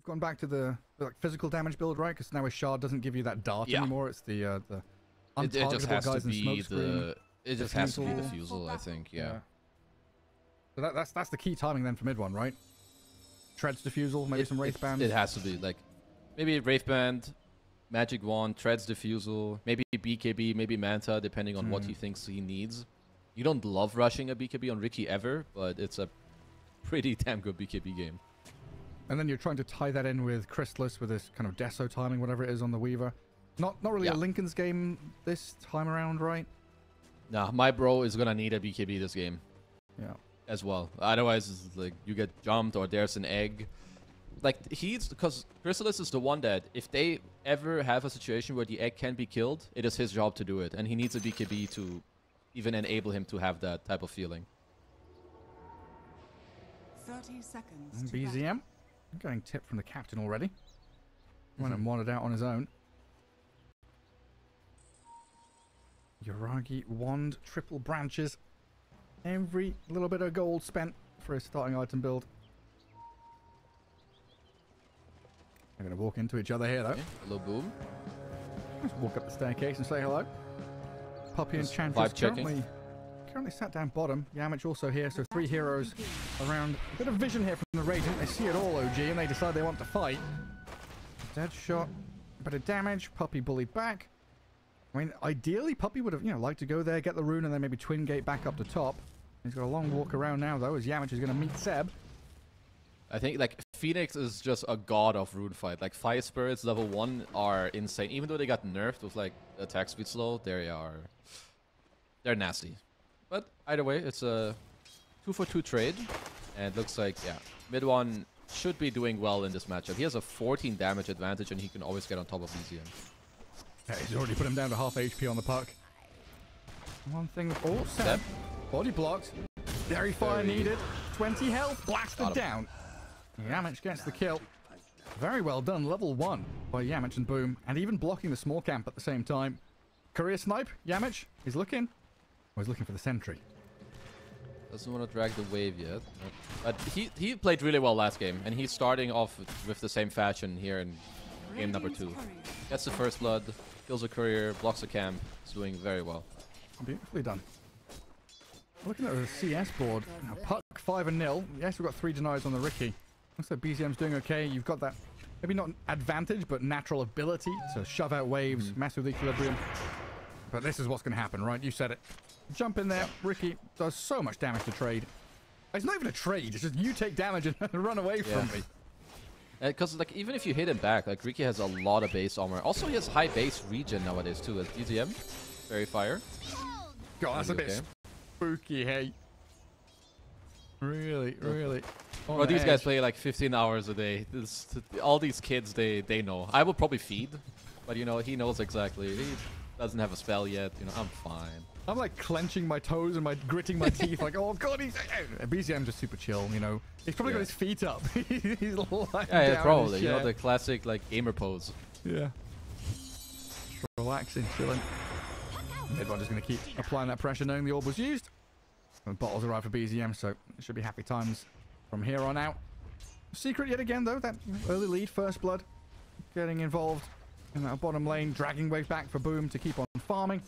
gone back to the like physical damage build, right? Because now a shard doesn't give you that dart anymore. It's the untargetable guys in smoke screen. It just has to be the fusel, I think. Yeah. So that's the key timing then for mid one, right? Treads defusal, maybe some Wraith Band. It has to be like maybe Wraith Band, Magic Wand, Treads defusal, maybe BKB, maybe Manta, depending on what he thinks he needs. You don't love rushing a BKB on Ricky ever, but it's a pretty damn good BKB game. And then you're trying to tie that in with Chrysalis with this kind of Deso timing, whatever it is on the Weaver. Not really a Lincoln's game this time around, right? Nah, my bro is gonna need a BKB this game. Yeah. As well. Otherwise, it's like you get jumped or there's an egg. Like because Chrysalis is the one that if they ever have a situation where the egg can be killed, it is his job to do it, and he needs a BKB to even enable him to have that type of feeling. 30 seconds. BZM getting tipped from the captain already. Went and wandered out on his own. Yuragi wand, triple branches. Every little bit of gold spent for his starting item build. They're going to walk into each other here, though. Okay. Hello, Boom. Let's walk up the staircase and say hello. Puppy and Chantress currently sat down bottom. Yamich also here, so 3 heroes around. A bit of vision here from the Radiant. They see it all, OG, and they decide they want to fight. Dead shot. A bit of damage. Puppy bullied back. I mean, ideally, Puppy would have, liked to go there, get the rune, and then maybe twin gate back up the top. He's got a long walk around now, though, as Yamich is going to meet Seb. I think, like, Phoenix is just a god of rune fight. Like, Fire Spirits level 1 are insane. Even though they got nerfed with, like, attack speed slow, they're nasty. But either way, it's a 2-for-2 trade. And it looks like, mid one should be doing well in this matchup. He has a 14 damage advantage, and he can always get on top of BZM. Yeah, he's already put him down to half HP on the puck. One thing... Oh, Seb. Body blocked. Very fire needed. 20 health. Blasted down. Yamich gets the kill. Very well done. Level 1 by Yamich and Boom. And even blocking the small camp at the same time. Courier snipe. Yamich. He's looking. Oh, he's looking for the sentry. Doesn't want to drag the wave yet. But he played really well last game. And he's starting off with the same fashion here in game number 2. Gets the first blood. Kills a courier. Blocks a camp. He's doing very well. Beautifully done. Looking at the CS board. Now, puck 5-0. Yes, we've got 3 denies on the Ricky. Looks like BZM's doing okay. You've got that, maybe not advantage, but natural ability to shove out waves, mess with equilibrium. But this is what's going to happen, right? You said it. Jump in there. Ricky does so much damage to trade. It's not even a trade. It's just you take damage and run away from me. Because like even if you hit him back, like Ricky has a lot of base armor. Also, he has high base regen nowadays too. As BZM, very fire. God, that's a bit spooky, hey. Really. Well, these guys play like 15 hours a day. All these kids, they know. I will probably feed, but he knows exactly. He doesn't have a spell yet. I'm fine. I'm like clenching my toes and gritting my teeth like, oh god, BZM's just super chill, He's probably got his feet up. He's lying down probably. The classic like gamer pose. Yeah. Relaxing, chilling. Everyone's just going to keep applying that pressure knowing the orb was used. And bottles arrive for BZM, so it should be happy times from here on out. Secret yet again, though, that early lead, first blood, getting involved in that bottom lane, dragging wave back for Boom to keep on farming.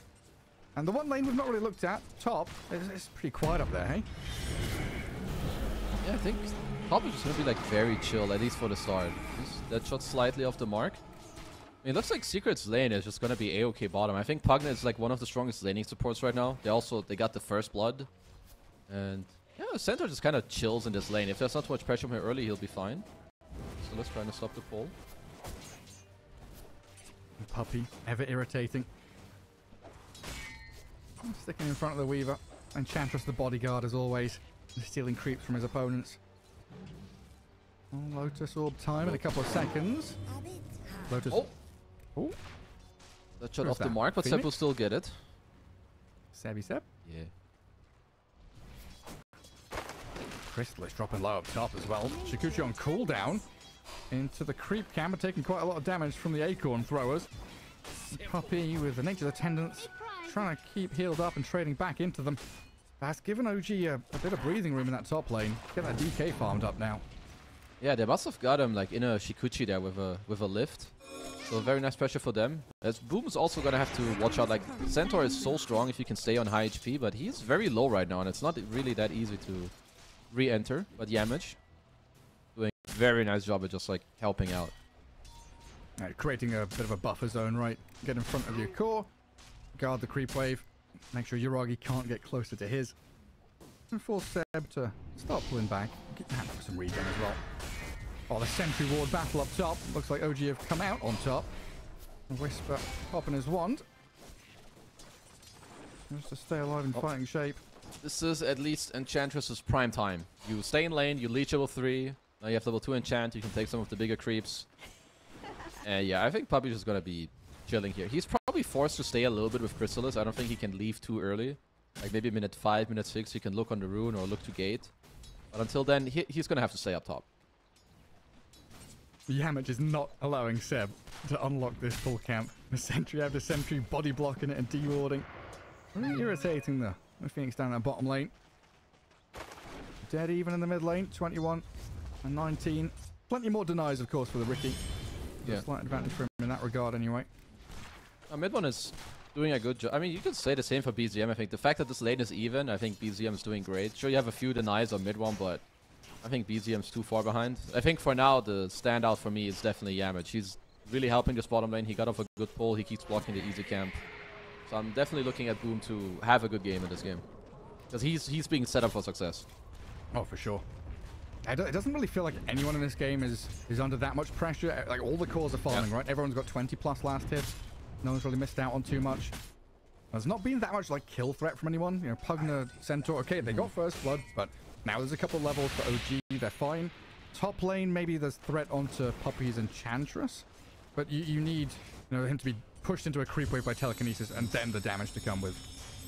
And the one lane we've not really looked at, top, it's pretty quiet up there, hey? Yeah, I think top is just going to be like very chill, at least for the start. That shot slightly off the mark. I mean, it looks like Secret's lane is just going to be A-OK bottom. I think Pugna is like one of the strongest laning supports right now. They got the first blood. And yeah, Centaur just kind of chills in this lane. If there's not too much pressure from here early, he'll be fine. So let's try to stop the pull. Puppy, ever irritating. Sticking in front of the Weaver. And Chantress the bodyguard as always. Stealing creeps from his opponents. Oh, Lotus orb time in a couple of seconds. Lotus. Oh. That shot off the mark, but Seb will still get it. Sebby Seb? Yeah. Chrysalis dropping low up top as well. Shikuchi on cooldown. Into the creep camp, but taking quite a lot of damage from the acorn throwers. Puppy with the nature's attendants. Trying to keep healed up and trading back into them. That's given OG a bit of breathing room in that top lane. Get that DK farmed up now. Yeah, they must have got him like in a Shikuchi there with a lift. So very nice pressure for them. As Boom is also gonna have to watch out. Like Centaur is so strong if you can stay on high HP, but he's very low right now, and it's not really that easy to re-enter. But Yamage doing a very nice job at just like helping out. Creating a bit of a buffer zone, right? Get in front of your core, guard the creep wave, make sure Yuragi can't get closer to his, and force Seb to start pulling back. Get some regen as well. Oh, the Sentry Ward battle up top. Looks like OG have come out on top. Whisper popping his wand. Just to stay alive in fighting shape. This is at least Enchantress's prime time. You stay in lane, you leech level 3. Now you have level 2 enchant, you can take some of the bigger creeps. And yeah, I think Puppy's just gonna be chilling here. He's probably forced to stay a little bit with Chrysalis. I don't think he can leave too early. Like maybe minute 5, minute 6, he can look on the rune or look to gate. But until then, he's gonna have to stay up top. Yamage is not allowing Seb to unlock this full camp. The Sentry have the Sentry body blocking it and de-warding. Really irritating the Phoenix down that bottom lane. Dead even in the mid lane, 21 and 19. Plenty more denies, of course, for the Riki. Yeah. Slight advantage for him in that regard, anyway. Mid one is doing a good job. I mean, you could say the same for BZM. I think the fact that this lane is even, I think BZM is doing great. Sure, you have a few denies on mid one, but I think BZM's too far behind. I think for now, the standout for me is definitely Yamage. He's really helping this bottom lane. He got off a good pull. He keeps blocking the easy camp. So I'm definitely looking at Boom to have a good game in this game. Because he's being set up for success. Oh, for sure. It doesn't really feel like anyone in this game is under that much pressure. Like, all the cores are falling, right? Everyone's got 20+ last hits. No one's really missed out on too much. There's not been that much, like, kill threat from anyone. You know, Pugna, Centaur, okay, they got first blood, but now there's a couple of levels for OG. They're fine. Top lane, maybe there's threat onto Puppy's Enchantress. But you need, you know, him to be pushed into a creep wave by telekinesis and then the damage to come with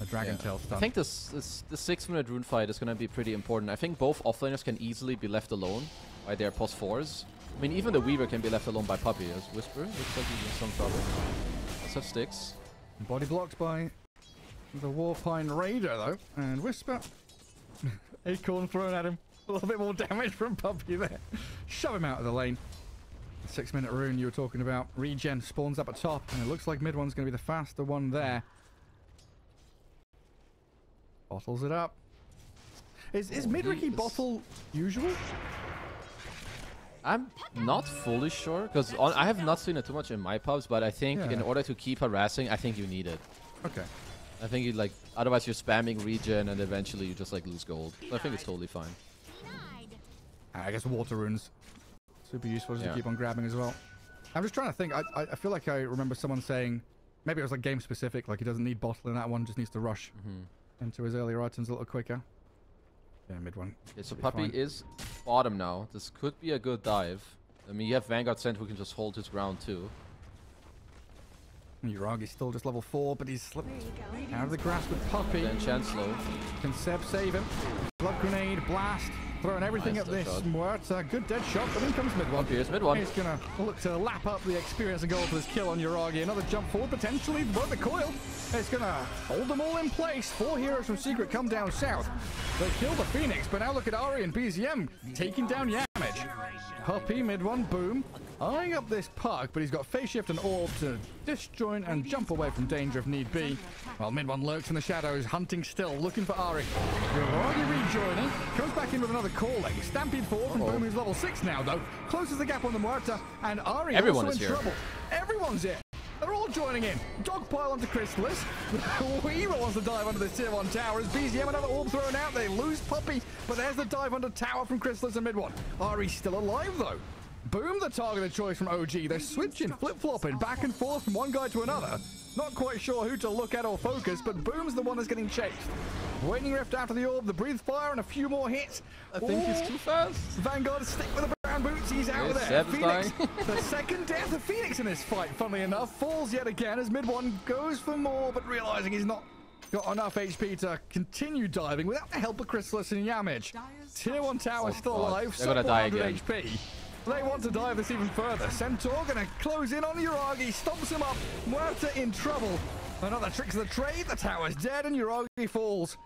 a Dragon Tail stun. I think the 6-minute rune fight is going to be pretty important. I think both offlaners can easily be left alone by their +4s. I mean, even the Weaver can be left alone by Puppy. As Whisper looks like he's in some trouble. Let's have sticks. Body blocked by the Warpine Raider, though. And Whisper. Acorn thrown at him. A little bit more damage from Puppy there. Shove him out of the lane. 6-minute rune you were talking about. Regen spawns up at top, and it looks like mid one's going to be the faster one there. Bottles it up. Is mid Riki bottle usual? I'm not fully sure, because I have not seen it too much in my pubs, but I think in order to keep harassing, I think you need it. Okay. I think you like, otherwise you're spamming regen and eventually you just like lose gold. So I think it's totally fine. I guess water runes. Super useful just to keep on grabbing as well. I'm just trying to think. I feel like I remember someone saying, maybe it was like game specific, like he doesn't need bottle in that one, just needs to rush into his earlier items a little quicker. Yeah, mid one. Okay, so Puppy is bottom now. This could be a good dive. I mean, you have Vanguard Cent who can just hold his ground too. Yuragi's still just level 4, but he's slipped out of the grasp with Puppy. Then chance slow. Can Seb save him? Blood grenade, blast, throwing everything at this. Muerta, good dead shot, but in comes mid one. Here's mid one. He's gonna look to lap up the experience and goal for this kill on Yuragi. Another jump forward, potentially, but the coil. It's gonna hold them all in place. 4 heroes from Secret come down south. They kill the Phoenix, but now look at Ari and BZM taking down Yamage. Puppy, mid one, Boom. Eyeing up this Pug, but he's got phase shift and orb to disjoint and jump away from danger if need be. While mid one lurks in the shadows, hunting still, looking for Ari. Yuragi rejoining, comes back in with another calling. Stampede forward from Boom, who's level 6 now, though. Closes the gap on the Muerta, and Ari also in trouble. Everyone's here. They're all joining in. Dogpile onto Chrysalis. Weaver wants to dive under this tier 1 tower. As BZM, another orb thrown out. They lose Puppy, but there's the dive under tower from Chrysalis and mid one. Ari's still alive, though. Boom, the targeted choice from OG. They're switching, flip-flopping, back and forth from one guy to another. Not quite sure who to look at or focus, but Boom's the one that's getting chased. Waning Rift after the orb, the breathe fire, and a few more hits. I think he's too fast. Vanguard stick with the brown boots. He's out of there. Phoenix, the second death of Phoenix in this fight, funnily enough, falls yet again as mid one goes for more, but realizing he's not got enough HP to continue diving without the help of Chrysalis and Yamage. Tier 1 tower still alive, they're gonna die 100 again. HP. They want to dive this even further. Centaur gonna close in on Yuragi, stomps him up. Muerta in trouble. Another trick of the trade. The tower's dead and Yuragi falls.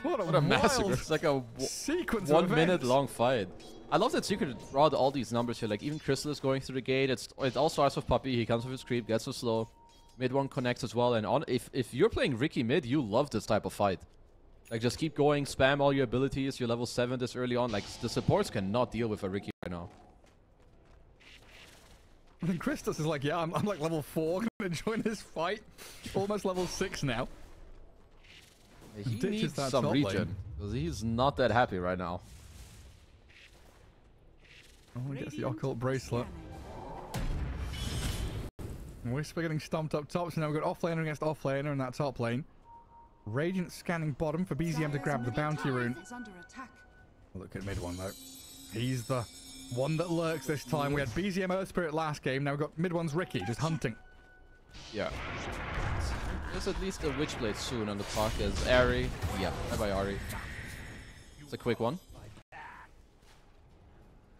What a massacre. It's like a sequence 1 minute long fight. I love that Secret brought all these numbers here. Like even Crystal is going through the gate. It all starts with Puppey. He comes with his creep, gets so slow. Mid one connects as well. And if you're playing Ricky mid, you love this type of fight. Like just keep going, spam all your abilities. You're level 7 this early on. Like the supports cannot deal with a Ricky right now. I think Christos is like, yeah, I'm like level 4, gonna join this fight. Almost level 6 now. He needs some regen, because he's not that happy right now. Oh, he gets the occult bracelet. Whisper getting stomped up top, so now we've got offlaner against offlaner in that top lane. Radiant scanning bottom for BZM to grab the bounty rune. Look at mid one though. He's the one that lurks this time. We had BZM Earth Spirit last game, now we've got mid one's Ricky, just hunting. Yeah. There's at least a Witchblade soon on the park as Ari. Yeah, bye-bye Ari. It's a quick one.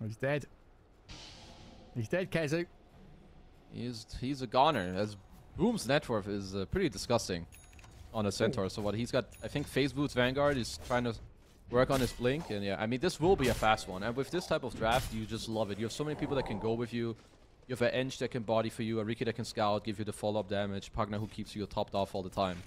Oh, he's dead. He's dead, Kezu. He's a goner, as Boom's net worth is pretty disgusting on a Centaur. So what he's got, I think Phase Boots Vanguard is trying to work on his Blink. And yeah, I mean, this will be a fast one. And with this type of draft, you just love it. You have so many people that can go with you. You have an Eng that can body for you, a Riki that can scout, give you the follow-up damage, Pugna who keeps you topped off all the time.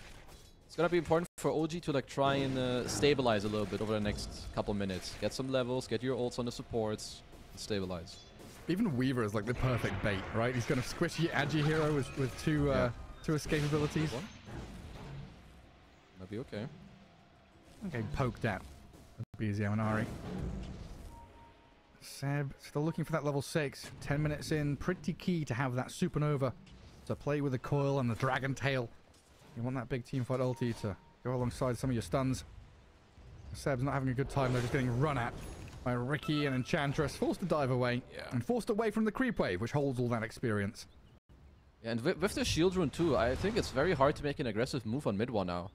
It's gonna be important for OG to like try and stabilize a little bit over the next couple minutes. Get some levels, get your ults on the supports, and stabilize. Even Weaver is like the perfect bait, right? He's got a squishy, agi hero with two escape abilities. That'll be okay. Okay, poked at BZM and Ari. Seb still looking for that level 6. 10 minutes in, pretty key to have that supernova to play with the coil and the dragon tail. You want that big teamfight ulti to go alongside some of your stuns. Seb's not having a good time. They're just getting run at by Ricky and Enchantress, forced to dive away and forced away from the creep wave, which holds all that experience. Yeah, and with the shield rune too, I think it's very hard to make an aggressive move on mid one now.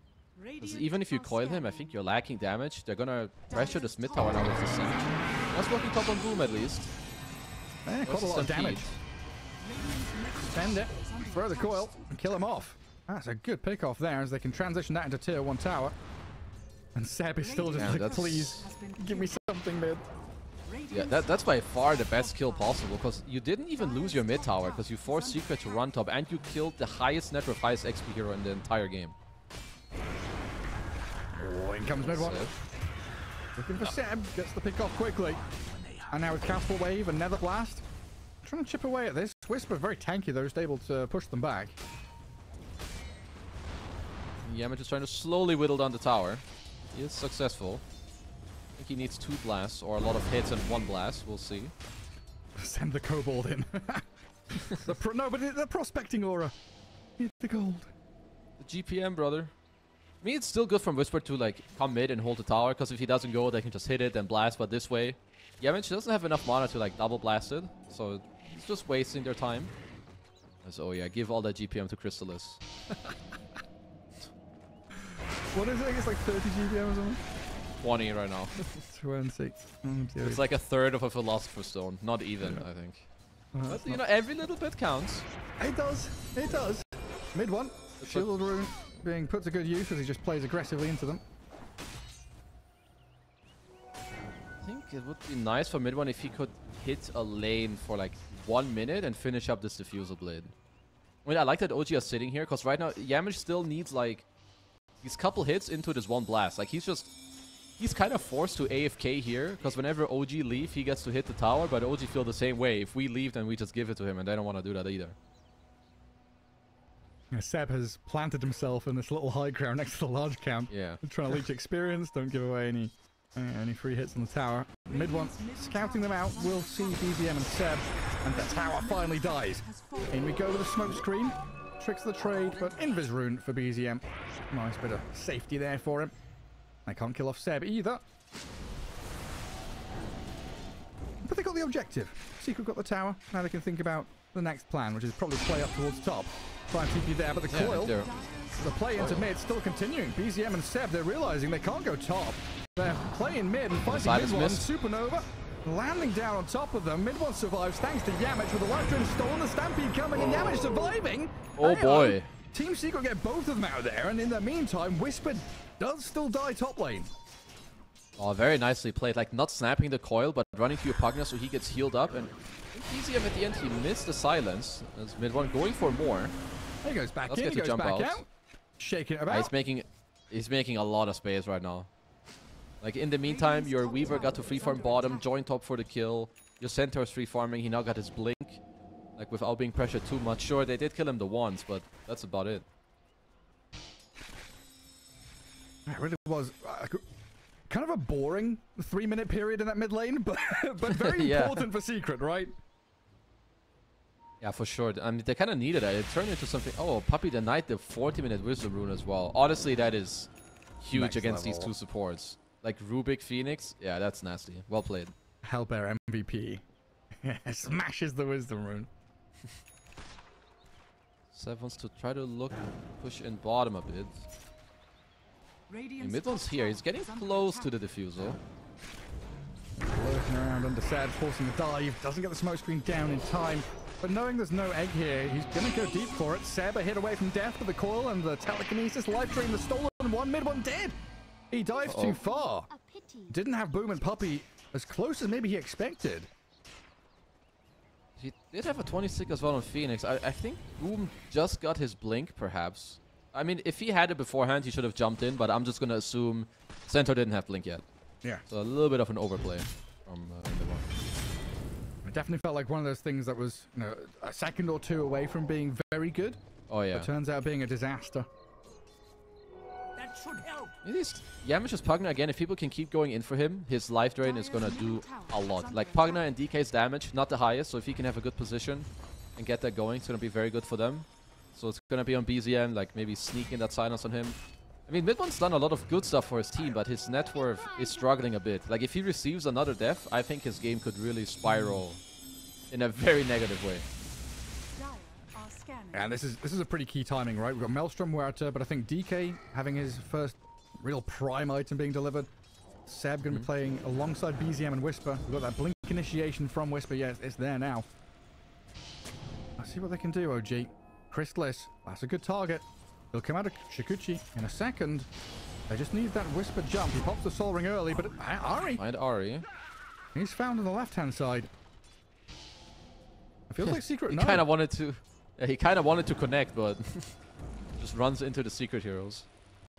Even if you coil him, I think you're lacking damage. They're gonna pressure this mid tower now with the siege. That's working top on Boom at least. Yeah, quite a lot of damage. Send it, throw the coil, and kill him off. That's a good pick off there as they can transition that into tier 1 tower. And Seb is still just like, please, give me something mid. Yeah, that's by far the best kill possible, because you didn't even lose your mid tower, because you forced Secret to run top, and you killed the highest net worth, highest XP hero in the entire game. Oh, in comes mid one. Looking for Seb, gets the pick off quickly. And now with Castle Wave and Nether Blast, trying to chip away at this. Whisper very tanky though, just able to push them back. Yamit is trying to slowly whittle down the tower. He is successful. I think he needs 2 blasts or a lot of hits and 1 blast. We'll see. Send the kobold in. No, but the prospecting aura. Hit the gold. The GPM, brother. I mean, it's still good from Whisper to like come mid and hold the tower, because if he doesn't go, they can just hit it and blast. But this way, Yamit doesn't have enough mana to like double blast it, so it's just wasting their time. So yeah, give all that GPM to Chrysalis. What is it? I guess like 30 GPM or something? 20 right now. 20. It's like a third of a Philosopher's Stone. Not even, I think. But you know, every little bit counts. It does. It does. Mid one. Shield rune being put to good use as he just plays aggressively into them. I think it would be nice for mid one if he could hit a lane for like 1 minute and finish up this Diffusal Blade. I mean, I like that OG is sitting here, because right now Yamish still needs like these couple hits into this 1 blast. Like he's kind of forced to AFK here, because whenever OG leave, he gets to hit the tower, but OG feel the same way. If we leave, then we just give it to him, and they don't want to do that either. Yeah, Seb has planted himself in this little high ground next to the large camp. Yeah. Trying to leech experience, don't give away any free hits on the tower. Mid one, scouting them out, we'll see BZM and Seb, and the tower finally dies. In we go with a smoke screen. Tricks of the trade, but Invis rune for BZM. Nice bit of safety there for him. They can't kill off Seb either. But they got the objective. Secret got the tower. Now they can think about the next plan, which is probably play up towards top. Try and TP there, but the coil, the play into mid still continuing. BZM and Seb, they're realizing they can't go top. They're playing mid and fighting mid one. Supernova landing down on top of them. Mid one survives thanks to Yamich with the life drain stolen. The Stampede coming and Yamich surviving. Oh boy. Team Secret get both of them out there, and in the meantime, Whisper does still die top lane. Oh, very nicely played. Like, not snapping the coil, but running to your partner so he gets healed up. And EZM at the end, he missed the silence. As mid-1 going for more. He goes back Let's in, get he to goes jump back out. out. Shaking it about. He's making a lot of space right now. Like, in the meantime, your Weaver got to free farm bottom, join top for the kill. Your Centaur's free farming, he now got his blink. Like, without being pressured too much. Sure, they did kill him the once, but that's about it. It really was kind of a boring 3-minute period in that mid lane, but very Yeah. important for Secret, right? Yeah, for sure. I mean, they kind of needed it. It turned into something. Oh, Puppy the Knight, the 40-minute Wisdom Rune as well. Honestly, that is huge Next against level. these two supports. Like Rubik, Phoenix. Yeah, that's nasty. Well played. Hellbear MVP. Smashes the Wisdom Rune. Sev wants to try to look, push in bottom a bit. Mid one's here. He's getting close to the diffusal. Lurking around under Sad, forcing a dive. Doesn't get the smoke screen down in time. But knowing there's no egg here, he's going to go deep for it. Seb a hit away from death with the coil and the telekinesis. Life Drain, the stolen one. Mid one dead. He dives too far. Didn't have Boom and Puppy as close as maybe he expected. He did have a 26 as well on Phoenix. I think Boom just got his blink, perhaps. I mean, if he had it beforehand, he should have jumped in, but I'm just going to assume Centaur didn't have blink yet. Yeah. So a little bit of an overplay from mid one. It definitely felt like one of those things that was, you know, a second or two away from being very good. Oh, yeah. But turns out being a disaster. That should help. Yamish's Pugna, again, if people can keep going in for him, his life drain is going to do a lot. Like, Pugna and DK's damage, not the highest, so if he can have a good position and get that going, it's going to be very good for them. So it's going to be on BZM, like maybe sneaking that silence on him. I mean, Mid1's done a lot of good stuff for his team, but his net worth is struggling a bit. Like, if he receives another death, I think his game could really spiral in a very negative way. And this is a pretty key timing, right? We've got Maelstrom, Huerta, but I think DK having his first real prime item being delivered. Seb going to be playing alongside BZM and Whisper. We've got that blink initiation from Whisper. Yeah, it's there now. Let's see what they can do, OG. Crystallis, that's a good target. He'll come out of Shikuchi in a second. They just need that Whisper jump. He pops the Soul Ring early, but Ari. Find Ari. He's found on the left-hand side. It feels like Secret. He kind of wanted to. Yeah, he kind of wanted to connect, but just runs into the Secret heroes.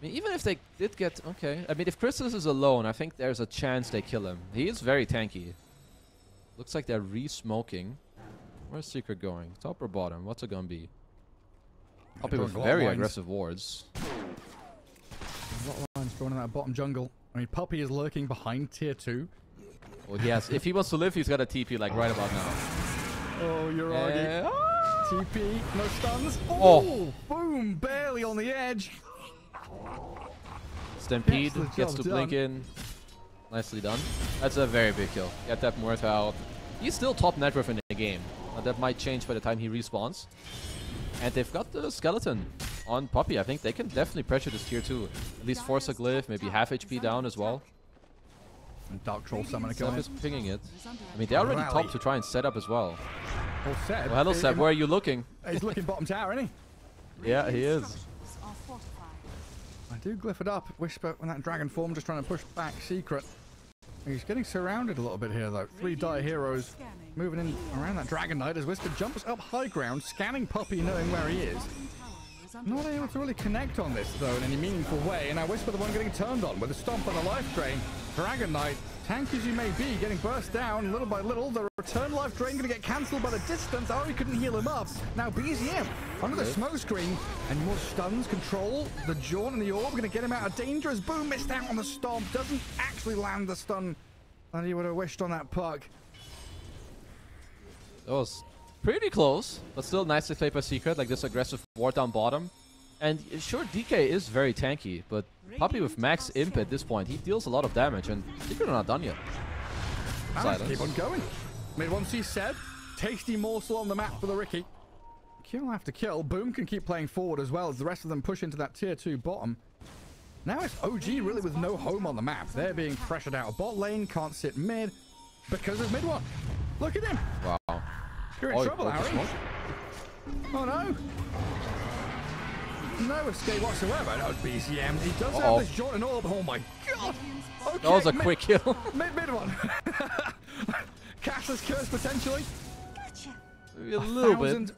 I mean, even if they did get... Okay. I mean, if Crystallis is alone, I think there's a chance they kill him. He is very tanky. Looks like they're re-smoking. Where's Secret going? Top or bottom? What's it gonna be? Up with very aggressive wards. A lot of lines going in that bottom jungle. I mean, Puppy is lurking behind tier 2. Well, yes. If he wants to live, he's got a TP like right about now. Oh, you're arguing. TP, no stuns. Oh, boom, barely on the edge. Stampede gets to blink in. Nicely done. That's a very big kill. Get that Muerta out. He's still top net worth in the game. That might change by the time he respawns. And they've got the skeleton on Puppy. I think they can definitely pressure this tier 2. At least force a glyph, maybe half HP down as well. And Dark Troll Summoner Seb going. is pinging it. I mean, they're already top to try and set up as well. Oh, Seb. Well, hello, Seb. Where are you looking? He's looking bottom tower, isn't he? Yeah, he is. I do glyph it up. Whisper when that dragon form, just trying to push back Secret. He's getting surrounded a little bit here, though. 3 dire heroes moving in around that Dragon Knight as Whisper jumps up high ground, scanning Puppy, knowing where he is. Not able to really connect on this, though, in any meaningful way. And now Whisper, the one getting turned on with a stomp on the life drain. Dragon Knight, tank as you may be, getting burst down little by little. The return life drain going to get cancelled by the distance. Ari couldn't heal him up. Now BZM under the smoke screen. And more stuns, control. The Jaunt and the Orb going to get him out of danger as Boom missed out on the stomp. Doesn't actually land the stun that he would have wished on that puck. That was pretty close, but still nicely played by Secret, like this aggressive ward down bottom. And sure, DK is very tanky, but Puppy with max imp at this point, he deals a lot of damage, and Secret are not done yet. Silence. Keep on going. Mid one sees Seb. Tasty morsel on the map for the Ricky. Kill after kill. Boom can keep playing forward as well as the rest of them push into that tier 2 bottom. Now it's OG really with no home on the map. They're being pressured out of bot lane, can't sit mid because of mid one. Look at him. Wow. You're in trouble, Harry. Oh no. no escape whatsoever. No, BCM. He does have this Jordan orb. Oh my god. Okay, that was a quick kill. Mid one. Castle's curse potentially. Gotcha. Maybe a little bit.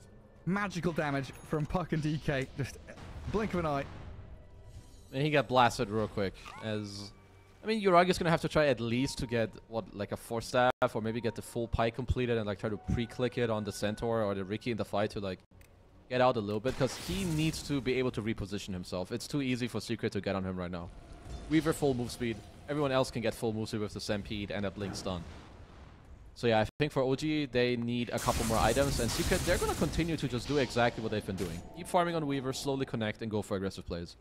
Magical damage from Puck and DK. Just blink of an eye. And he got blasted real quick. I mean, Uragi's gonna have to try at least to get like a 4-staff, or maybe get the full pike completed and like try to pre-click it on the Centaur or the Riki in the fight to like get out a little bit, because he needs to be able to reposition himself. It's too easy for Secret to get on him right now. Weaver full move speed. Everyone else can get full move speed with the Stampede and a blink stun. So yeah, I think for OG, they need a couple more items, and Secret, they're gonna continue to just do exactly what they've been doing. Keep farming on Weaver, slowly connect, and go for aggressive plays.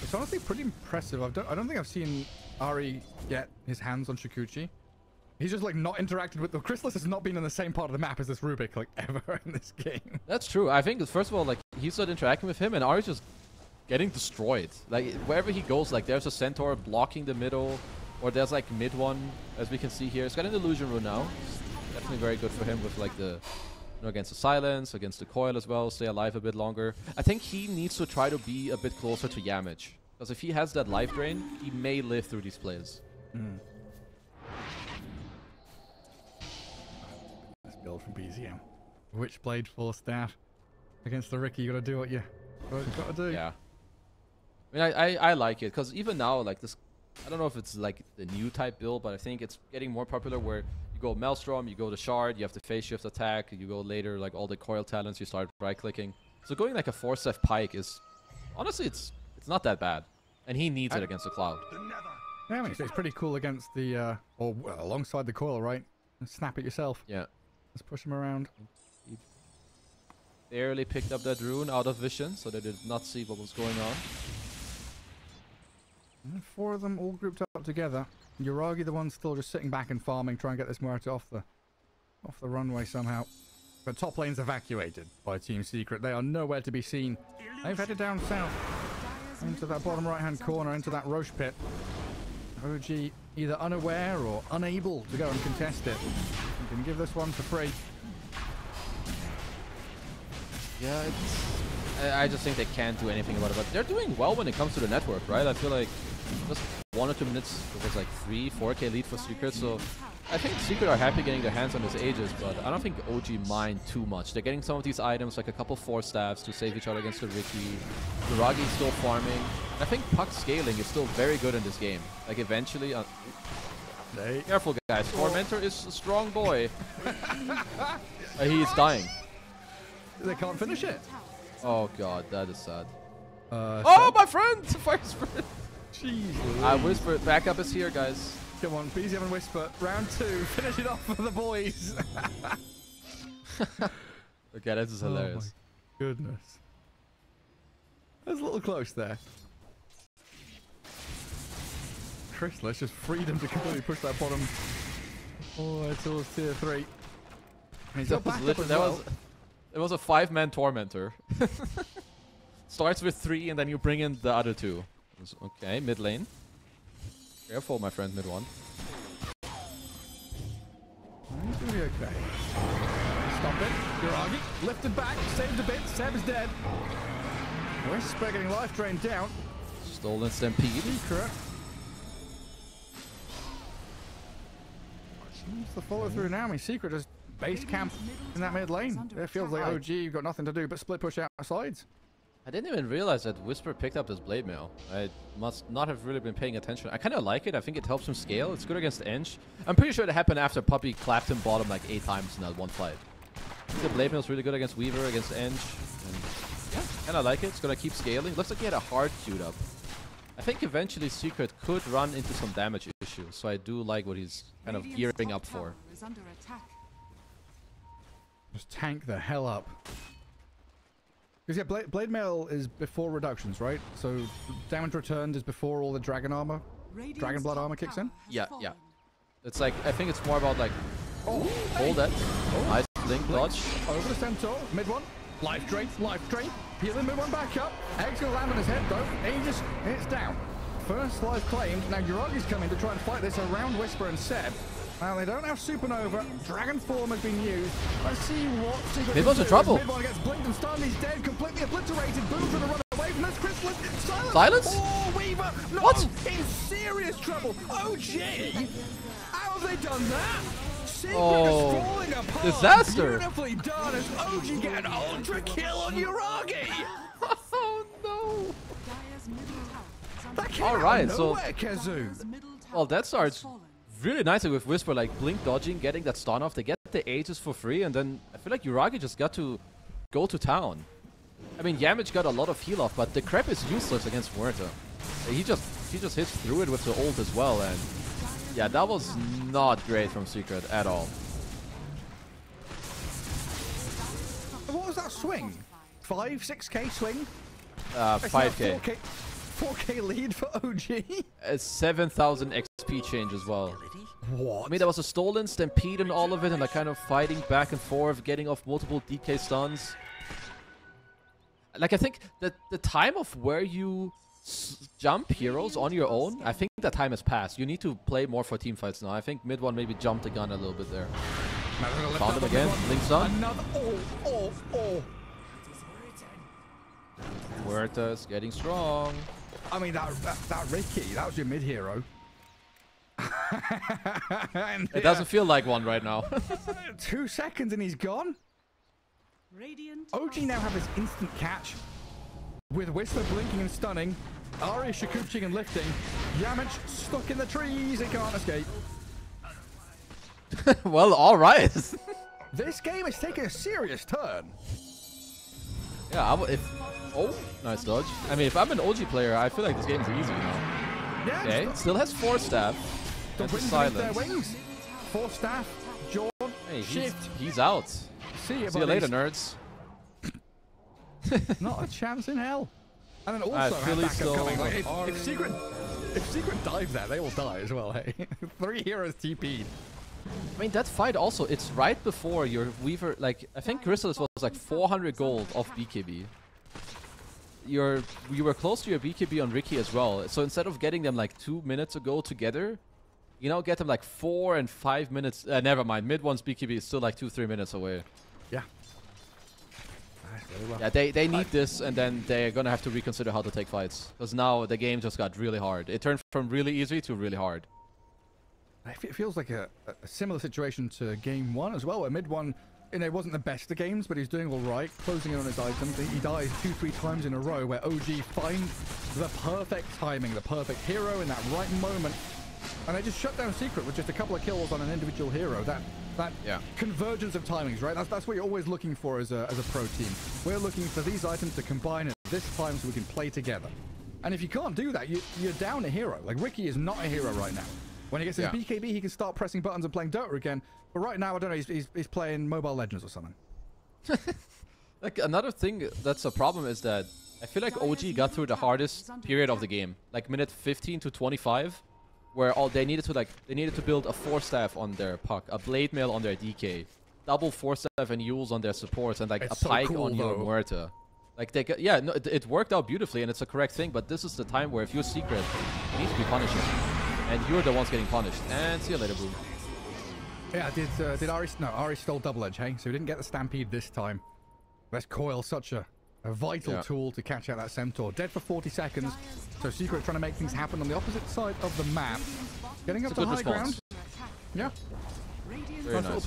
It's honestly pretty impressive. I don't think I've seen Ari get his hands on Shikuchi. He's just like not interacted with the Chrysalis has not been in the same part of the map as this Rubik like ever in this game. That's true. I think first of all, like he's not interacting with him, and Ari's just getting destroyed. Like wherever he goes, like there's a Centaur blocking the middle, or there's like mid one, as we can see here. It's got an illusion rune now. Definitely very good for him with like the against the silence, against the coil as well, stay alive a bit longer. I think he needs to try to be a bit closer to Yamage, because if he has that life drain, he may live through these plays. Let's build from BZM. Witchblade 4-staff against the Riki. You gotta do what you gotta do. Yeah. I mean, I like it, because even now, like this, I don't know if it's like the new type build, but I think it's getting more popular where you go Maelstrom, you go the Shard, you have the phase shift attack, you go later like all the coil talents, you start right clicking. So going like a 4-staff pike is honestly it's not that bad, and he needs it against the Cloud. Yeah, I mean, it's pretty cool against the or alongside the coil, right? Snap it yourself. Yeah. Let's push him around. He barely picked up that rune out of vision, so they did not see what was going on. And 4 of them all grouped up together. Yuragi, the one still just sitting back and farming, trying to get this Muerta off the runway somehow. But top lane's evacuated by Team Secret. They are nowhere to be seen. They've headed down south into that bottom right-hand corner, into that Roche pit. OG either unaware or unable to go and contest it. You can give this one for free. Yeah, I just think they can't do anything about it. But they're doing well when it comes to the network, right? I feel like just 1 or 2 minutes, it was like 3-4k lead for Secret. So I think Secret are happy getting their hands on this Aegis, but I don't think OG mind too much. They're getting some of these items, like a couple 4-staffs to save each other against the Riki. Uragi's still farming. I think Puck scaling is still very good in this game. Like eventually... Careful, guys. Tormentor is a strong boy. He's dying. They can't finish it. Oh god, that is sad. Oh, my friend! Fire Spirit! Jeez. Whisper, backup is here, guys. Come on, BZM and Whisper. Round 2. Finish it off for the boys. Okay, this is hilarious. Oh my goodness. That's a little close there. Chrysalis just freed him to completely push that bottom. Oh, towards tier 3. And It was a 5-man Tormentor. Starts with 3 and then you bring in the other 2. Okay, mid lane. Careful, my friend, mid 1. He's gonna be okay. Stop it. Yuragi lifted back, saved a bit. Seb is dead. Whisper getting life drained down. Stolen Stampede. Secret. Seems the follow through now. I mean, Secret just base camp in that mid lane. It feels like OG, you've got nothing to do but split push out sides. I didn't even realize that Whisper picked up his blade mail. I must not have really been paying attention. I kind of like it. I think it helps him scale. It's good against Eng. I'm pretty sure it happened after Puppy clapped him bottom like 8 times in that one fight. I think the blade mail is really good against Weaver, against Eng. And yeah, kind of like it. It's going to keep scaling. Looks like he had a hard queued up. I think eventually Secret could run into some damage issues. So I do like what he's kind of gearing up for. Just tank the hell up. Because yeah, blade mail is before reductions, right? So damage returned is before all the dragon armor, dragon blood armor kicks in. Yeah, yeah. It's like, I think it's more about like, hold that. Nice blink dodge. Over the Centaur, mid 1. Life drain, healing mid 1 back up. Egg's gonna land on his head though. Aegis hits down. First life claimed. Now Yuragi's coming to try and fight this around Whisper and Seb. Now they don't have Supernova. Dragon Form has been used. Let's see what Secret Mid one's in trouble. Mid one gets blinked and stunned. He's dead, completely obliterated. Boom's gonna run away from this. Chrysalis. Silence? Oh, Weaver. No, what? In serious trouble. OG. How have they done that? Secret oh, is falling apart. disaster. Beautifully done as OG get an ultra kill on Uragi. Oh no. That all right, nowhere, Kazoo. Well, that starts really nicely with Whisper, like blink dodging, getting that stun off. They get the Aegis for free, and then I feel like Uragi just got to go to town. I mean, Yamich got a lot of heal off, but the Crep is useless against Muerta. He just hits through it with the ult as well, and yeah, that was not great from Secret at all. What was that swing? 6K swing? 5K. 4K lead for OG? A 7,000 XP change as well. What? I mean, there was a stolen stampede and all of it, and like kind of fighting back and forth, getting off multiple DK stuns. Like, I think that the time of where you jump heroes on your own, I think that time has passed. You need to play more for team fights now. I think mid one maybe jumped the gun a little bit there. Found him again. Link's on. Another. Oh. Muerta's getting strong. I mean, that Ricky, that was your mid hero. It doesn't feel like one right now. 2 seconds and he's gone. OG now have his instant catch with Whisper blinking and stunning. Ari Shakupching and lifting. Yamich stuck in the trees. He can't escape. Well, all right. This game is taking a serious turn. Yeah, oh, nice dodge. I mean, if I'm an OG player, I feel like this game's easy now. Yeah, okay, still has 4 staff. The and silence. Their silence. wings. 4 staff. Jaw. Hey, Shift. He's out. See you later, nerds. Not a chance in hell. And then also have backup coming. Like, if Secret dives there, they will die as well. Hey, 3 heroes TP'd. I mean, that fight also, it's right before your Weaver, like, I think Chrysalis was like 400 gold off BKB. You were close to your BKB on Ricky as well. So instead of getting them like 2 minutes ago together, you know, get them like 4 and 5 minutes. Never mind, mid one's BKB is still like 2-3 minutes away. Yeah. Yeah, they need this, and then they're gonna have to reconsider how to take fights. Because now the game just got really hard. It turned from really easy to really hard. It feels like a similar situation to game 1 as well, where mid one, you know, it wasn't the best of games, but he's doing all right, closing in on his items. He dies 2-3 times in a row, where OG finds the perfect timing, the perfect hero in that right moment, and they just shut down Secret with just a couple of kills on an individual hero. That convergence of timings, right? That's what you're always looking for as a pro team. We're looking for these items to combine at this time so we can play together. And if you can't do that, you're down a hero. Like, Ricky is not a hero right now. When he gets his BKB, he can start pressing buttons and playing Dota again. But right now, I don't know, he's playing Mobile Legends or something. Like, another thing that's a problem is that I feel like OG got through the hardest period of the game. Like minute 15 to 25, where they needed to build a 4-staff on their puck, a blade mail on their DK, double 4-staff and Yules on their supports, and like it's a pike so cool, on your Muerta. Like, it worked out beautifully, and it's a correct thing, but this is the time where if you're Secret, you need to be punishing. And you're the ones getting punished. And see you later, Boom. Yeah, did Ari... No, Ari stole double edge, hey? So he didn't get the Stampede this time. That's Coil, such a vital tool to catch out that Centaur. Dead for 40 seconds. So Secret trying to make things happen on the opposite side of the map. Getting up to high ground. Yeah. Very nice.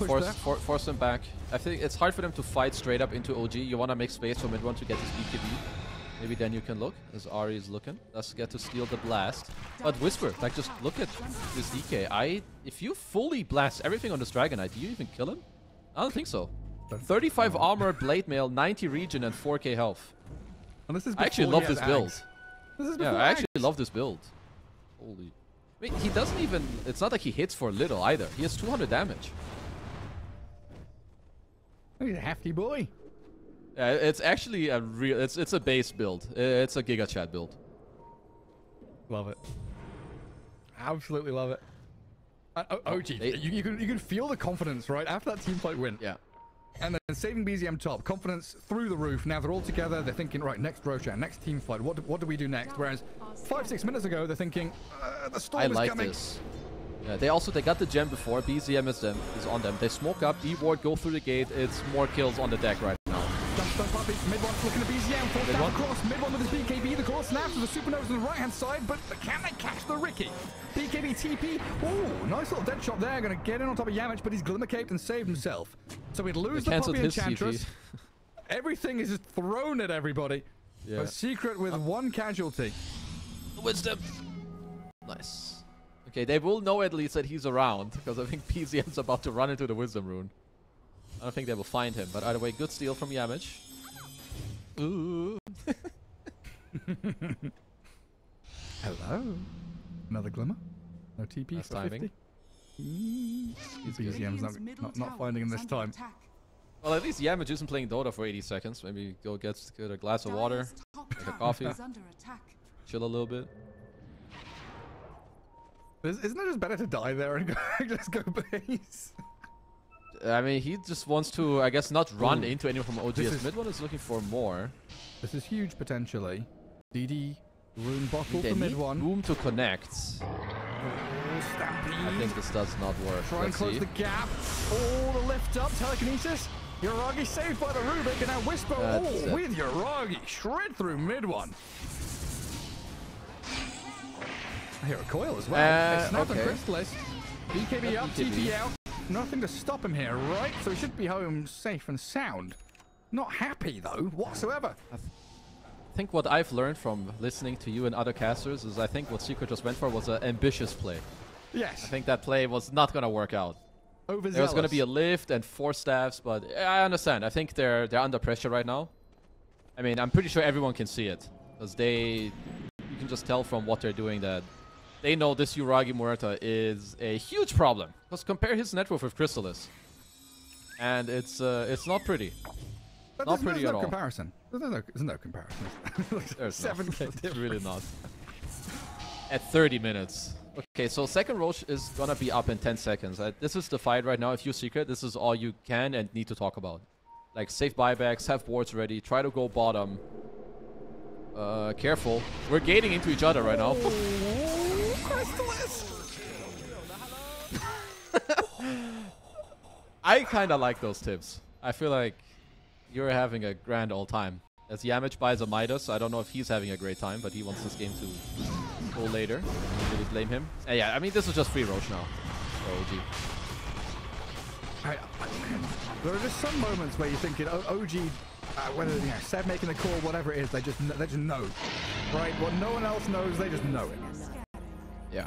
Force them back. I think it's hard for them to fight straight up into OG. You want to make space for mid one to get his BKB. Maybe then you can look, as Ari is looking. Does get to steal the blast. But Whisper, like, just look at this DK. If you fully blast everything on this Dragonite, do you even kill him? I don't think so. 35 armor, blade mail, 90 regen, and 4k health. And this is I actually love this build. I actually love this build. Holy. I mean, he doesn't even... It's not like he hits for little either. He has 200 damage. He's a hefty boy. Yeah, it's actually a real... It's a base build. It's a Giga Chat build. Love it. Absolutely love it. OG, you can feel the confidence, right? After that team fight win. Yeah. And then saving BZM top, confidence through the roof. Now they're all together. They're thinking, right, next Roshan, next team fight. What do we do next? Whereas 5-6 minutes ago, they're thinking, the storm is coming. This. Yeah, they got the gem before. BZM is on them. They smoke up. D-Ward go through the gate. It's more kills on the deck right now. Jumpstone Puppy. Mid one's looking at BZM. Falls down across. Mid one with his BKB. The core snaps with the supernovas on the right-hand side, but can they catch the Ricky? BKB TP. Oh, nice little dead shot there. Going to get in on top of Yamich, but he's glimmer caped and saved himself. So we'd lose the Puppy Enchantress. Everything is just thrown at everybody. Yeah. But Secret with one casualty. Wisdom. Nice. Okay, they will know at least that he's around, because I think PZM's about to run into the Wisdom Rune. I don't think they will find him, but either way, good steal from Yamich. Ooh. Hello. Another Glimmer. No TP That's for timing. 50. BZM's not finding him this time. Well, at least Yamich isn't playing Dota for 80 seconds. Maybe go get a glass of water, get a coffee, chill a little bit. Isn't it just better to die there and just go base? I mean, he just wants to, I guess, not run into anyone from OGS. Mid one is looking for more. This is huge potentially. DD, rune bottle for mid one. Boom to connect. Stampede. I think this does not work. Try and close the gap. Oh, the lift up, telekinesis. Yuragi saved by the Rubik, and now Whisper with Yuragi. Shred through mid one. I hear a coil as well. They snap and Crystallis. BKB up, TP out. Nothing to stop him here, right? So he should be home safe and sound. Not happy, though, whatsoever. I think what I've learned from listening to you and other casters is I think what Secret just went for was an ambitious play. Yes. I think that play was not going to work out. Overzealous. There was going to be a lift and 4 staffs, but I understand. I think they're under pressure right now. I mean, I'm pretty sure everyone can see it, because you can just tell from what they're doing that they know this Yuragi Muerta is a huge problem. Because compare his net worth with Crystallis, and it's not pretty. Not pretty at all. Comparison. There's no comparison. There's 7K. It's really not. At 30 minutes. Okay, so second Roche is gonna be up in 10 seconds. This is the fight right now. If you're Secret, this is all you can and need to talk about. Like, save buybacks, have wards ready, try to go bottom. Careful. We're gating into each other right now. Crystallis! I kind of like those tips. I feel like you're having a grand old time. As Yamich buys a Midas, I don't know if he's having a great time, but he wants this game to go later. Don't really blame him. Yeah, I mean, this is just free Roche now. OG. There are just some moments where you're thinking, OG, whether Seb making the call, whatever it is, they just know, right? What no one else knows, they just know it. Yeah.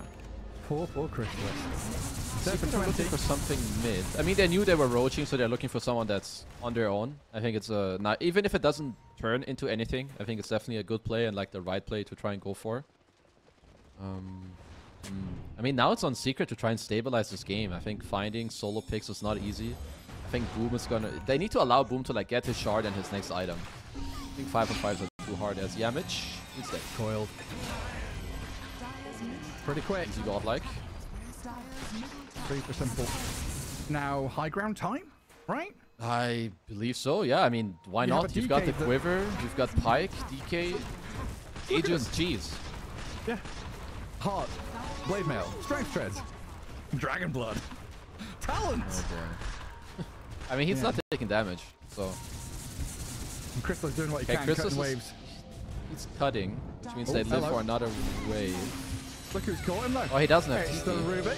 Poor Crystallis. They're looking for something mid. I mean, they knew they were roaching, so they're looking for someone that's on their own. I think it's not, even if it doesn't turn into anything, I think it's definitely a good play and like the right play to try and go for. I mean, now it's on Secret to try and stabilize this game. I think finding solo picks is not easy. I think Boom is gonna... They need to allow Boom to like get his shard and his next item. I think 5-on-5s are too hard as Yamich. He's dead. Coiled. Pretty quick. Easy godlike. Super simple. Now, high ground time, right? I believe so, yeah. I mean, why not? You've got the Quiver, you've got Pike, DK, Aegis, Cheese. Yeah. Heart, Blade Mail, Strength Treads, Dragon Blood, Talons. Oh boy. I mean, he's not taking damage, so... And Crystal's doing what he can, cutting waves. He's cutting, which means they live for another wave. Look who's caught him though. Oh, he doesn't have TP. Still Rubik.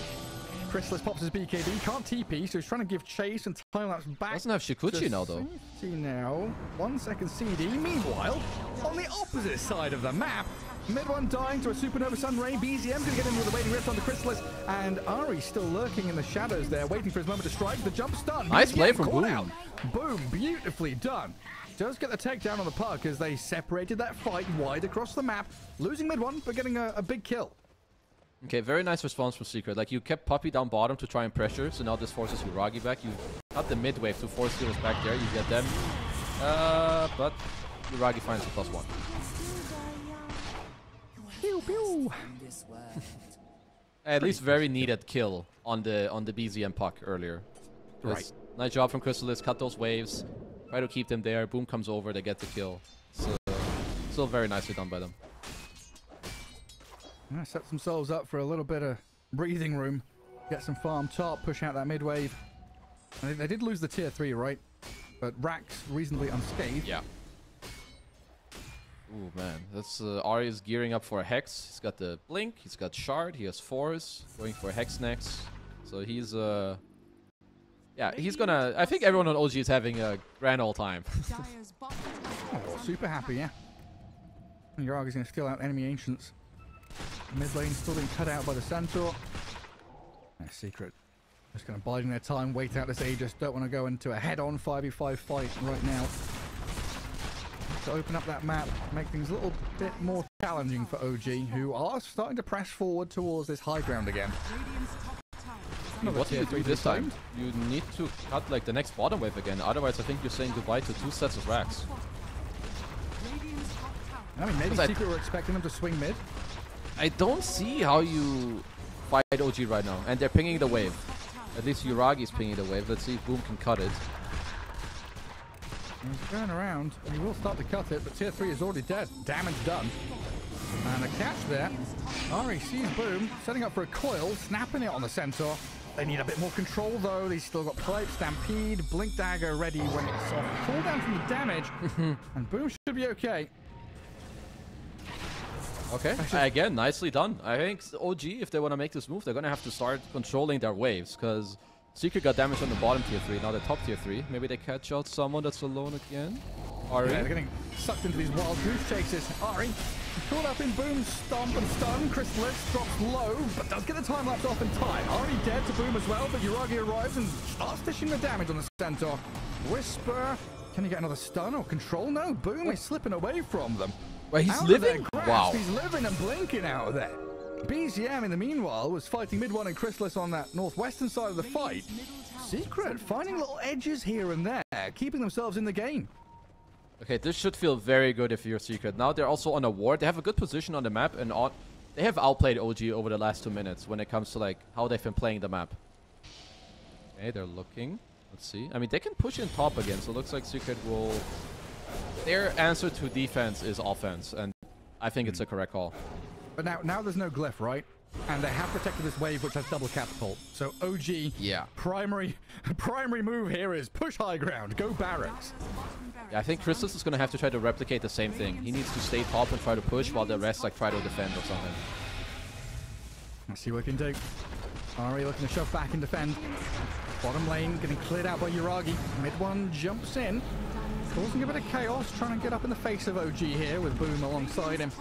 Crystallis pops his BKB, can't TP, so he's trying to give chase and time-lapse back. Doesn't have Shikuchi now, though. See now, 1 second CD. Meanwhile, on the opposite side of the map, mid one dying to a Supernova Sunray. BZM gonna get in with a waiting rift on the Crystallis, and Ari still lurking in the shadows there, waiting for his moment to strike. The jump stun. Nice play from Boom. Boom, beautifully done. Does get the takedown on the puck as they separated that fight wide across the map, losing mid one, but getting a big kill. Okay, very nice response from Secret. Like, you kept Puppy down bottom to try and pressure, so now this forces Yuragi back. You got the mid wave to force heroes back there. You get them. But Yuragi finds the +1. Pew, pew. At least very needed kill on the BZM puck earlier. Right. Nice job from Crystallis. Cut those waves. Try to keep them there. Boom comes over. They get the kill. So, still very nicely done by them. Set themselves up for a little bit of breathing room get some farm top, push out that mid wave. And they did lose the tier 3, right? But Rax reasonably unscathed. Yeah. Ooh, man. That's Ari is gearing up for a Hex. He's got the Blink. He's got Shard. He has Force. Going for a Hex next. So he's... yeah, he's gonna... I think everyone on OG is having a grand old time. Oh, super happy, yeah. And Yaragi's going to steal out enemy Ancients. Mid lane still being cut out by the Centaur. That's Secret. Just going to biding their time, wait out this Aegis. Don't want to go into a head-on 5v5 fight right now. To open up that map, make things a little bit more challenging for OG, who are starting to press forward towards this high ground again. What do you do this time? You need to cut like the next bottom wave again. Otherwise, I think you're saying goodbye to 2 sets of racks. I mean, maybe Secret were expecting them to swing mid. I don't see how you fight OG right now. And they're pinging the wave. At least Yuragi's pinging the wave. Let's see if Boom can cut it. He's going around, and he will start to cut it, but tier 3 is already dead. Damage done. And a catch there. Ari sees Boom, setting up for a coil, snapping it on the Centaur. They need a bit more control, though. They've still got Pipe, Stampede, Blink Dagger ready when it's off. Cooldown from the damage, and Boom should be okay. Okay, again, nicely done. I think OG, if they want to make this move, they're going to have to start controlling their waves, because Secret got damage on the bottom tier 3, now the top tier 3. Maybe they catch out someone that's alone again. Ari. Yeah, they're getting sucked into these wild goose chases. Ari, caught up in Boom, stomp and stun. Chrysalis drops low, but does get the time lapse off in time. Ari dead to Boom as well, but Yuragi arrives and starts dishing the damage on the Centaur. Whisper, can he get another stun or control? No, Boom is slipping away from them. Well, he's living? Wow. He's living and blinking out of there. BZM, in the meanwhile, was fighting mid 1 and Chrysalis on that northwestern side of the fight. Secret, finding little edges here and there, keeping themselves in the game. Okay, this should feel very good if you're Secret. Now they're also on a ward. They have a good position on the map, and they have outplayed OG over the last 2 minutes when it comes to like how they've been playing the map. Okay, they're looking. Let's see. I mean, they can push in top again, so it looks like Secret will... Their answer to defense is offense, and I think it's a correct call. But now there's no glyph, right? And they have protected this wave, which has double catapult. So OG, yeah, primary move here is push high ground, go barracks. Yeah, I think Chrysalis is going to have to try to replicate the same thing. He needs to stay top and try to push while the rest like try to defend or something. Let's see what he can do. Ari looking to shove back and defend. Bottom lane getting cleared out by Yuragi. Mid 1 jumps in, causing a bit of chaos, trying to get up in the face of OG here with Boom alongside him.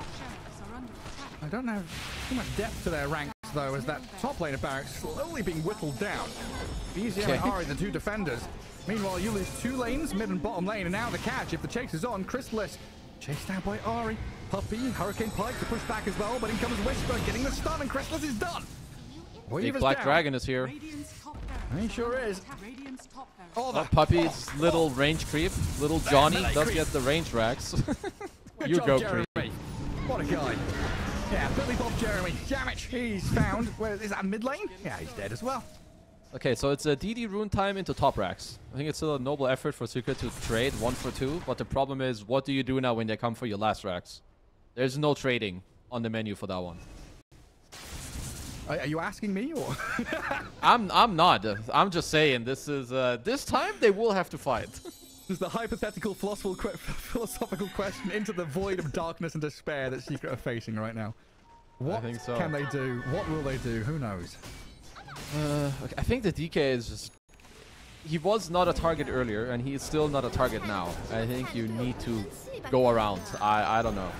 I don't have too much depth to their ranks, though, as that top lane of barracks slowly being whittled down. BZM and Ari, the 2 defenders. Meanwhile, you lose 2 lanes, mid and bottom lane, and now the catch. If the chase is on, Chrysalis chased down by Ari. Puppy, Hurricane Pike to push back as well, but in comes Whisper, getting the stun, and Chrysalis is done. Big Black Dragon is here. He sure is. Oh, the Puppy's little range creep. Little Johnny does get the range racks. You go, creep. What a guy. Yeah, Billy Bob Jeremy. Damage, he's found. Where is that mid lane? Yeah, he's dead as well. Okay, so it's a DD rune time into top racks. I think it's still a noble effort for Secret to trade 1 for 2, but the problem is, what do you do now when they come for your last racks? There's no trading on the menu for that one. Are you asking me, or? I'm not. I'm just saying this is this time they will have to fight. This is the hypothetical philosophical question into the void of darkness and despair that Secret are facing right now. What can they do? What will they do? Who knows? Okay, I think the DK is just... He was not a target earlier, and he is still not a target now. I think you need to go around. I don't know.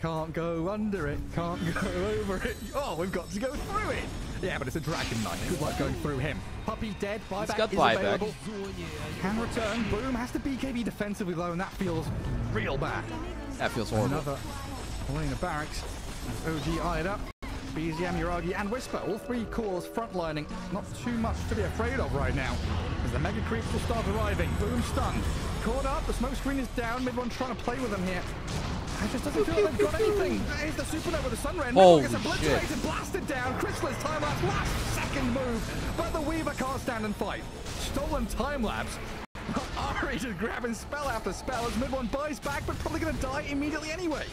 Can't go under it, can't go over it. Oh, we've got to go through it. Yeah, but it's a Dragon Knight. Good luck going through him. Puppy dead, buyback is available. Can return. Boom has to BKB defensively low, and that feels real bad. That feels horrible. Another lane of barracks. OG eyed up. BZM, Yuragi, and Whisper. All 3 cores frontlining. Not too much to be afraid of right now, as the Mega Creeps will start arriving. Boom stunned. Caught up. The smoke screen is down. Mid-1 trying to play with them here. It just doesn't feel like they've got anything. Here's the supernova, the Sunray. Oh, gets obliterated, blasted down. Chrysalis time lapse, last-second move. But the Weaver can't stand and fight. Stolen time lapse. Ari just grabbing spell after spell as Mid-1 buys back, but probably going to die immediately anyway.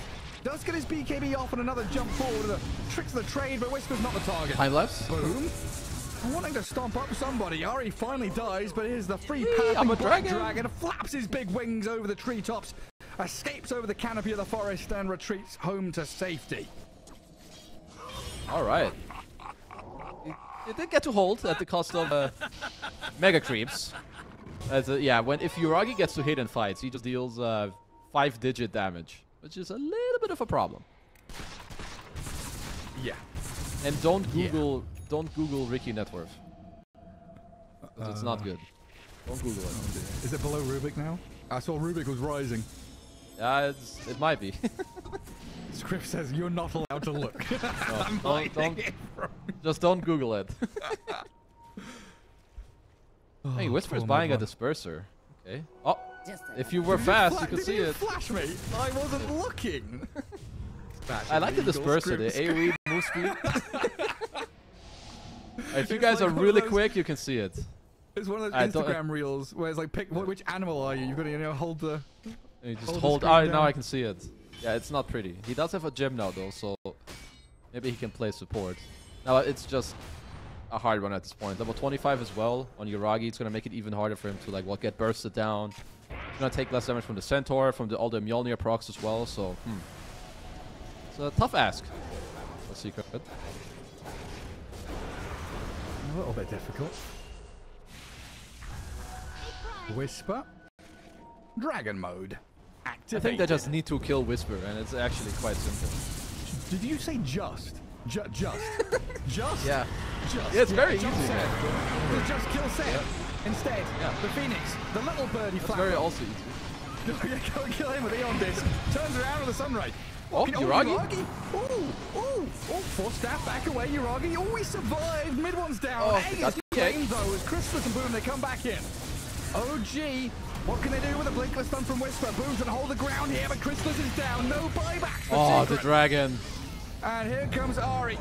Does get his BKB off and another jump forward. The tricks of the trade, but Whisper's not the target. Time lapse. Boom. Wanting to stomp up somebody. Ari finally dies, but here's the free path. I'm a Black dragon. Dragon flaps his big wings over the treetops, escapes over the canopy of the forest, and retreats home to safety. All right. It did get to hold at the cost of mega creeps. Yeah, if Yuragi gets to hit in fights, he just deals 5-digit damage, which is a little bit of a problem. Yeah. And don't Google Ricky net worth. 'Cause it's not good. Don't Google it. Is it below Rubik now? I saw Rubik was rising. Yeah, it might be. Script says you're not allowed to look. No, just don't Google it. Hey, Whisper's buying a disperser. Okay. Oh, if you were fast, you could see it. Flash me! I wasn't looking. I like the disperser, the AoE move speed. If you guys are really quick, you can see it. It's one of those Instagram reels where it's like, pick which animal are you? You've got to hold the. You just hold. Oh, now I can see it. Yeah, it's not pretty. He does have a gem now though, so maybe he can play support. Now it's just a hard one at this point. Level 25 as well on Yuragi. It's gonna make it even harder for him to get bursted down. He's gonna take less damage from the Centaur, from all the Mjolnir procs as well. So it's a tough ask. For Secret. A little bit difficult. Whisper. Dragon mode. Activated. I think they just need to kill Whisper, and it's actually quite simple. Did you say just? Just? Just? Yeah. Just. Yeah, it's very easy, man. man. The just kill set. Yep. Instead, Yeah. the Phoenix, the little birdie It's flapper. very also easy. Go kill him with Eon Disc. Turns around with a Sunray. Oh, Yuragi? Ooh, force staff back away, Yuragi. Oh, he survived. Mid one's down. Oh, Egg is game though as Christmas and Boom, they come back in. OG, what can they do with a blinkless stun from Whisper? Boom's gonna hold the ground here, but Christmas is down. No buyback for Oh, Secret. the dragon. And here comes Ari.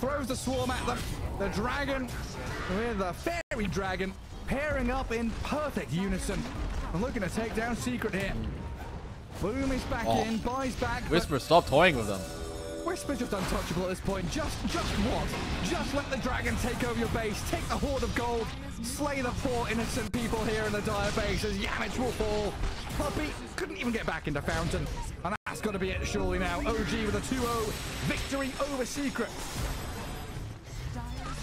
Throws the swarm at them. The dragon with the fairy dragon pairing up in perfect unison. And looking to take down Secret here. Boom is back in, buys back. Whisper, stop toying with them. Whisper's just untouchable at this point. Just what? Just let the dragon take over your base. Take the horde of gold. Slay the poor innocent people here in the dire base as Yamich will fall. Puppy couldn't even get back into Fountain. And that's got to be it surely now. OG with a 2-0 victory over Secret.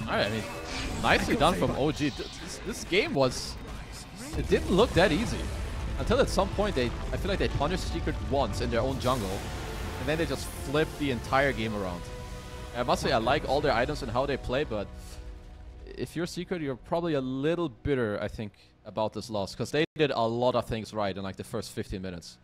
Alright, I mean, nicely done from OG. This game it didn't look that easy. Until at some point, I feel like they punished Secret once in their own jungle. And then they just flipped the entire game around. I must say, I like all their items and how they play, but if you're Secret, you're probably a little bitter, I think, about this loss. Because they did a lot of things right in like the first 15 minutes.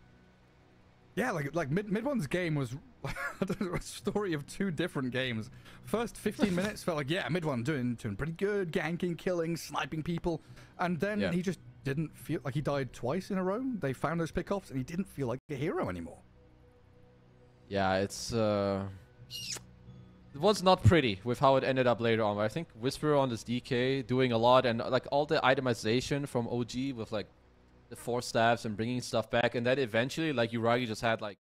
Yeah, like mid one's game was a story of two different games. First 15 minutes felt like, yeah, mid one doing pretty good, ganking, killing, sniping people. And then he just didn't feel like he died twice in a row. They found those pickoffs and he didn't feel like a hero anymore. Yeah, it was not pretty with how it ended up later on. But I think Whisper on this DK doing a lot, and like all the itemization from OG with like the 4 staffs and bringing stuff back, and then eventually like Yuragi just had like